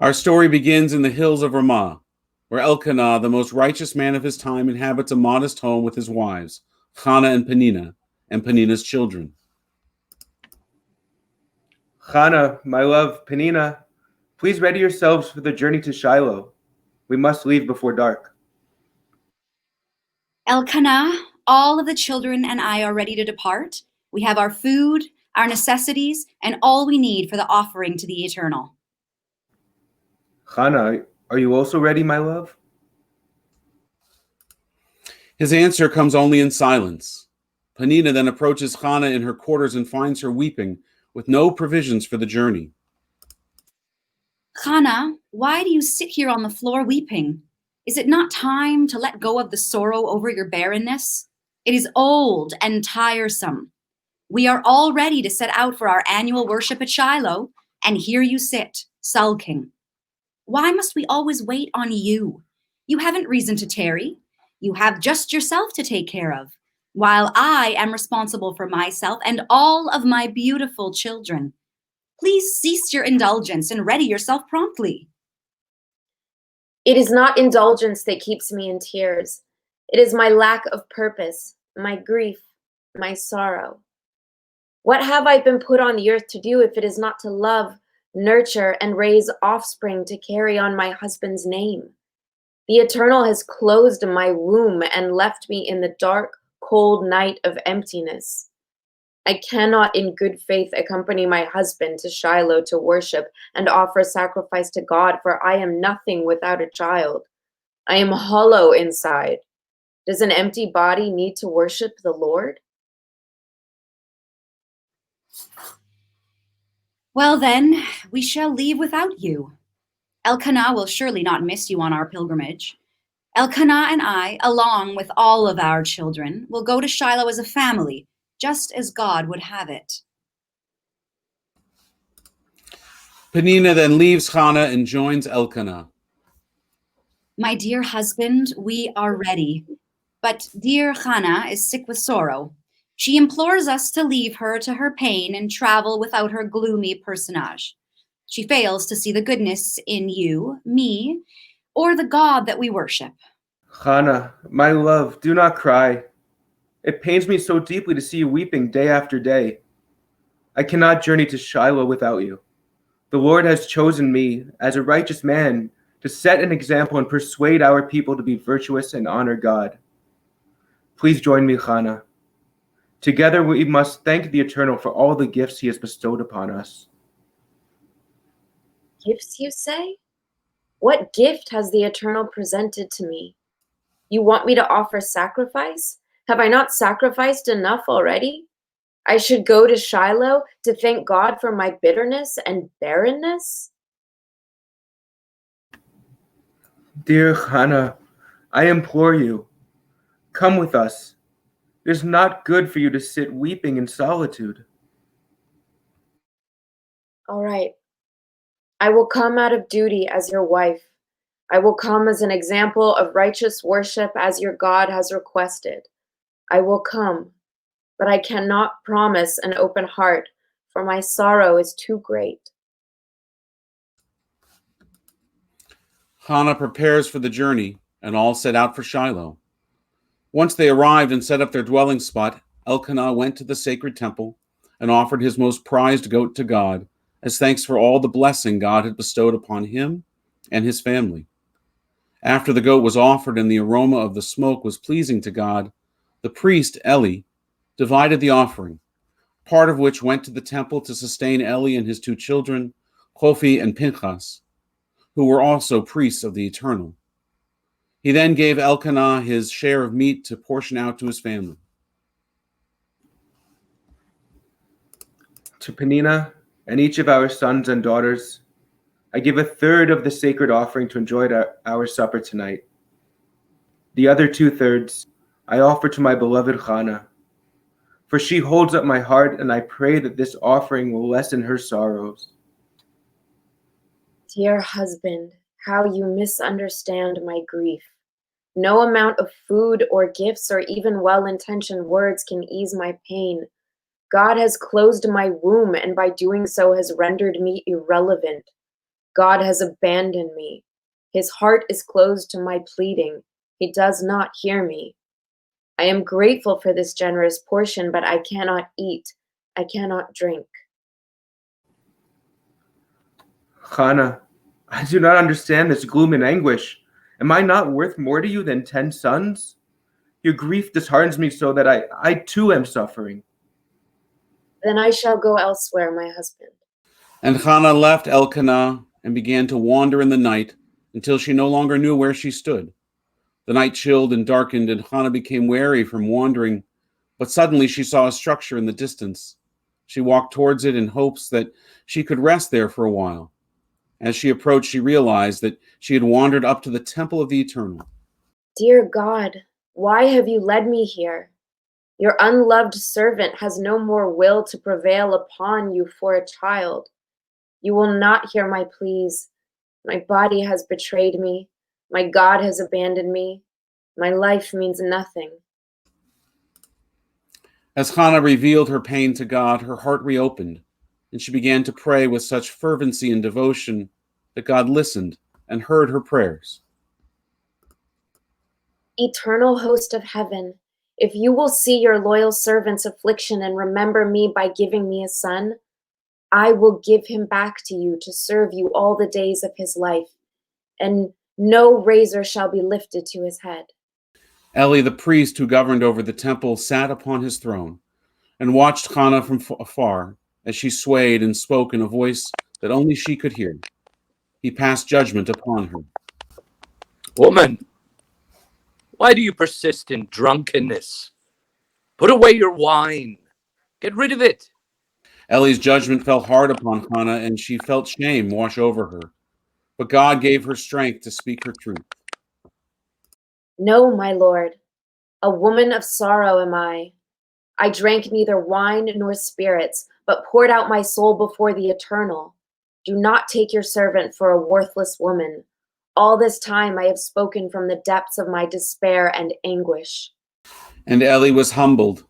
Our story begins in the hills of Ramah, where Elkanah, the most righteous man of his time, inhabits a modest home with his wives, Chana and Penina's children. Chana, my love, Penina, please ready yourselves for the journey to Shiloh. We must leave before dark. Elkanah, all of the children and I are ready to depart. We have our food, our necessities, and all we need for the offering to the Eternal. Chana, are you also ready, my love? His answer comes only in silence. Penina then approaches Chana in her quarters and finds her weeping, with no provisions for the journey. Chana, why do you sit here on the floor weeping? Is it not time to let go of the sorrow over your barrenness? It is old and tiresome. We are all ready to set out for our annual worship at Shiloh, and here you sit, sulking. Why must we always wait on you? You haven't reason to tarry. You have just yourself to take care of, while I am responsible for myself and all of my beautiful children. Please cease your indulgence and ready yourself promptly. It is not indulgence that keeps me in tears. It is my lack of purpose, my grief, my sorrow. What have I been put on the earth to do if it is not to love, nurture, and raise offspring to carry on my husband's name? The Eternal has closed my womb and left me in the dark, cold night of emptiness. I cannot in good faith accompany my husband to Shiloh to worship and offer sacrifice to God, for I am nothing without a child. I am hollow inside. Does an empty body need to worship the Lord? Well then, we shall leave without you. Elkanah will surely not miss you on our pilgrimage. Elkanah and I, along with all of our children, will go to Shiloh as a family, just as God would have it. Penina then leaves Chana and joins Elkanah. My dear husband, we are ready. But dear Chana is sick with sorrow. She implores us to leave her to her pain and travel without her gloomy personage. She fails to see the goodness in you, me, or the God that we worship. Chana, my love, do not cry. It pains me so deeply to see you weeping day after day. I cannot journey to Shiloh without you. The Lord has chosen me, as a righteous man, to set an example and persuade our people to be virtuous and honor God. Please join me, Chana. Together we must thank the Eternal for all the gifts he has bestowed upon us. Gifts, you say? What gift has the Eternal presented to me? You want me to offer sacrifice? Have I not sacrificed enough already? I should go to Shiloh to thank God for my bitterness and barrenness? Dear Chana, I implore you, come with us. It is not good for you to sit weeping in solitude. All right. I will come out of duty as your wife. I will come as an example of righteous worship as your God has requested. I will come, but I cannot promise an open heart, for my sorrow is too great. Chana prepares for the journey, and all set out for Shiloh. Once they arrived and set up their dwelling spot, Elkanah went to the sacred temple and offered his most prized goat to God, as thanks for all the blessing God had bestowed upon him and his family. After the goat was offered and the aroma of the smoke was pleasing to God, the priest, Eli, divided the offering, part of which went to the temple to sustain Eli and his two children, Chofi and Pinchas, who were also priests of the Eternal. He then gave Elkanah his share of meat to portion out to his family. To Penina and each of our sons and daughters, I give a third of the sacred offering to enjoy our supper tonight. The other 2/3 I offer to my beloved Chana, for she holds up my heart, and I pray that this offering will lessen her sorrows. Dear husband, how you misunderstand my grief. No amount of food or gifts or even well-intentioned words can ease my pain. God has closed my womb, and by doing so has rendered me irrelevant. God has abandoned me. His heart is closed to my pleading. He does not hear me. I am grateful for this generous portion, but I cannot eat. I cannot drink. Chana, I do not understand this gloom and anguish. Am I not worth more to you than 10 sons? Your grief disheartens me so that I too am suffering. Then I shall go elsewhere, my husband. And Chana left Elkanah and began to wander in the night until she no longer knew where she stood. The night chilled and darkened, and Chana became weary from wandering, but suddenly she saw a structure in the distance. She walked towards it in hopes that she could rest there for a while. As she approached, she realized that she had wandered up to the Temple of the Eternal. Dear God, why have you led me here? Your unloved servant has no more will to prevail upon you for a child. You will not hear my pleas. My body has betrayed me. My God has abandoned me. My life means nothing. As Chana revealed her pain to God, her heart reopened, and she began to pray with such fervency and devotion that God listened and heard her prayers. Eternal host of heaven, if you will see your loyal servant's affliction and remember me by giving me a son, I will give him back to you to serve you all the days of his life, and no razor shall be lifted to his head. Eli, the priest who governed over the temple, sat upon his throne and watched Chana from afar as she swayed and spoke in a voice that only she could hear. He passed judgment upon her. Woman, why do you persist in drunkenness? Put away your wine. Get rid of it. Eli's judgment fell hard upon Chana, and she felt shame wash over her. But God gave her strength to speak her truth. No, my Lord, a woman of sorrow am I. I drank neither wine nor spirits, but poured out my soul before the Eternal. Do not take your servant for a worthless woman. All this time I have spoken from the depths of my despair and anguish. And Eli was humbled,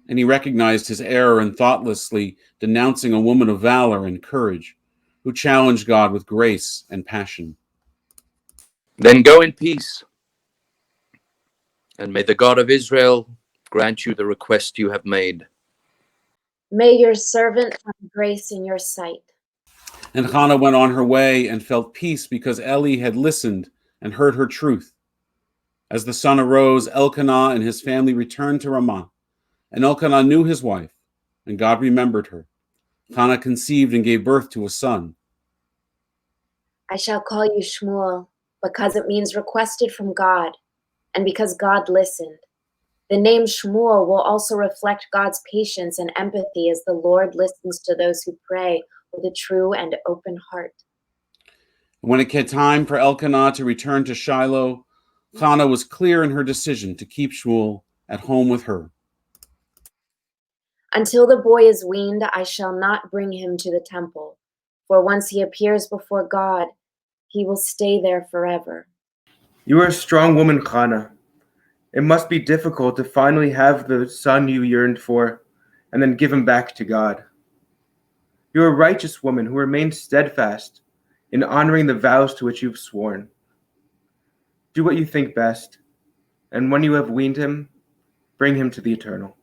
and he recognized his error in thoughtlessly denouncing a woman of valor and courage, who challenged God with grace and passion. Then go in peace, and may the God of Israel grant you the request you have made. May your servant find grace in your sight. And Chana went on her way and felt peace because Eli had listened and heard her truth. As the sun arose, Elkanah and his family returned to Ramah, and Elkanah knew his wife, and God remembered her. Chana conceived and gave birth to a son. I shall call you Shmuel, because it means requested from God, and because God listened. The name Shmuel will also reflect God's patience and empathy as the Lord listens to those who pray with a true and open heart. When it came time for Elkanah to return to Shiloh, Chana was clear in her decision to keep Shmuel at home with her. Until the boy is weaned, I shall not bring him to the temple, for once he appears before God, he will stay there forever. You are a strong woman, Chana. It must be difficult to finally have the son you yearned for and then give him back to God. You are a righteous woman who remains steadfast in honoring the vows to which you've sworn. Do what you think best, and when you have weaned him, bring him to the Eternal.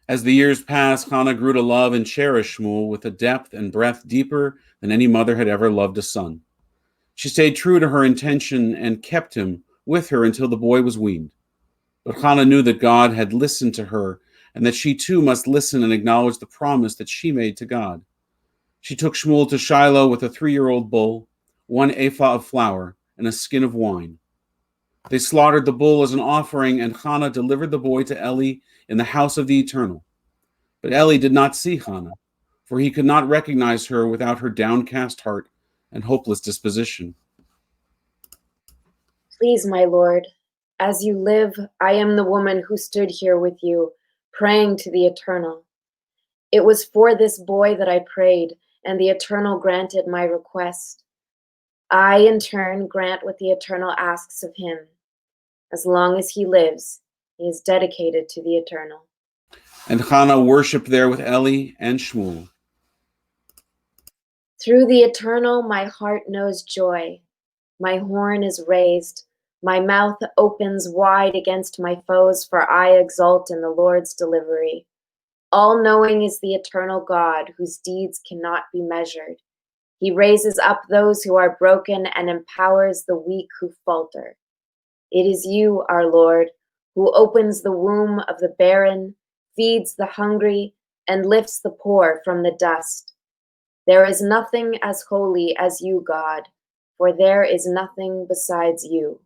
As the years passed, Chana grew to love and cherish Shmuel with a depth and breadth deeper than any mother had ever loved a son. She stayed true to her intention and kept him with her until the boy was weaned. But Chana knew that God had listened to her and that she too must listen and acknowledge the promise that she made to God. She took Shmuel to Shiloh with a 3-year-old bull, 1 ephah of flour, and a skin of wine. They slaughtered the bull as an offering, and Chana delivered the boy to Eli in the house of the Eternal. But Eli did not see Chana, for he could not recognize her without her downcast heart and hopeless disposition. Please, my Lord, as you live, I am the woman who stood here with you, praying to the Eternal. It was for this boy that I prayed, and the Eternal granted my request. I, in turn, grant what the Eternal asks of him. As long as he lives, he is dedicated to the Eternal. And Chana worshipped there with Eli and Shmuel. Through the eternal, my heart knows joy. My horn is raised. My mouth opens wide against my foes, for I exult in the Lord's delivery. All-knowing is the eternal God, whose deeds cannot be measured. He raises up those who are broken and empowers the weak who falter. It is you, our Lord, who opens the womb of the barren, feeds the hungry, and lifts the poor from the dust. There is nothing as holy as you, God, for there is nothing besides you.